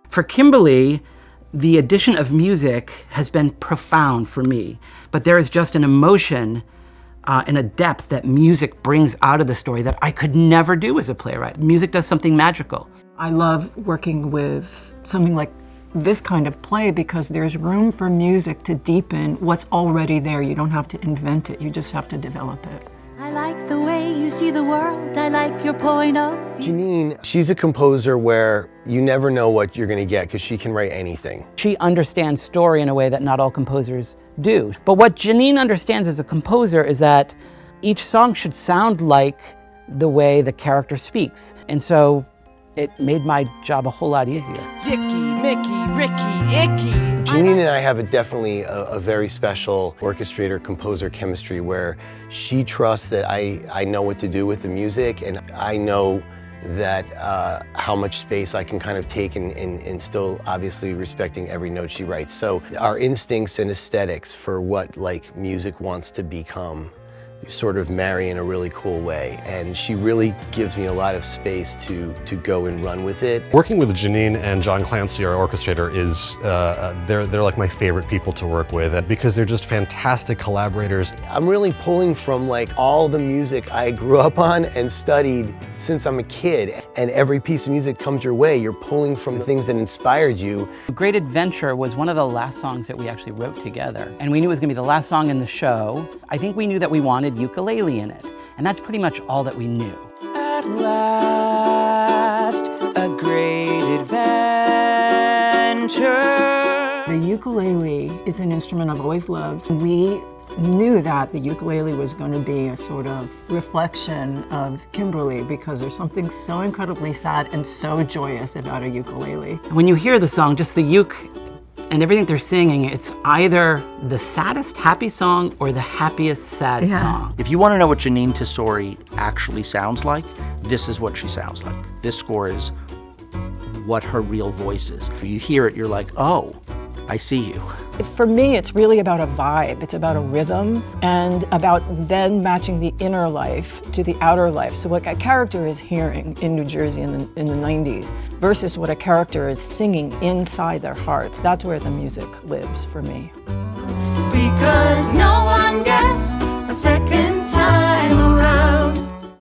For Kimberly, the addition of music has been profound for me, but there is just an emotion and a depth that music brings out of the story that I could never do as a playwright. Music does something magical. I love working with something like this kind of play because there's room for music to deepen what's already there. You don't have to invent it, you just have to develop it. I like the way you see the world, I like your point of view. Jeanine, she's a composer where you never know what you're gonna get because she can write anything. She understands story in a way that not all composers do. But what Jeanine understands as a composer is that each song should sound like the way the character speaks. And so it made my job a whole lot easier. Vicky, Mickey, Ricky, Icky. Jeanine and I have definitely a very special orchestrator-composer chemistry where she trusts that I know what to do with the music, and I know that how much space I can kind of take and still obviously respecting every note she writes. So our instincts and aesthetics for what like music wants to become sort of marry in a really cool way, and she really gives me a lot of space to go and run with it. Working with Jeanine and John Clancy, our orchestrator, is they're like my favorite people to work with because they're just fantastic collaborators. I'm really pulling from like all the music I grew up on and studied since I'm a kid, and every piece of music comes your way. You're pulling from the things that inspired you. Great Adventure was one of the last songs that we actually wrote together, and we knew it was going to be the last song in the show. I think we knew that we wanted ukulele in it, and that's pretty much all that we knew. At last, a great adventure. The ukulele is an instrument I've always loved. We knew that the ukulele was going to be a sort of reflection of Kimberly because there's something so incredibly sad and so joyous about a ukulele. When you hear the song, just the uke and everything they're singing, it's either the saddest happy song or the happiest sad song. If you want to know what Jeanine Tesori actually sounds like, this is what she sounds like. This score is what her real voice is. You hear it, you're like, oh, I see you. For me, it's really about a vibe. It's about a rhythm and about then matching the inner life to the outer life. So what a character is hearing in New Jersey in the 90s versus what a character is singing inside their hearts. That's where the music lives for me. Because no one gets a second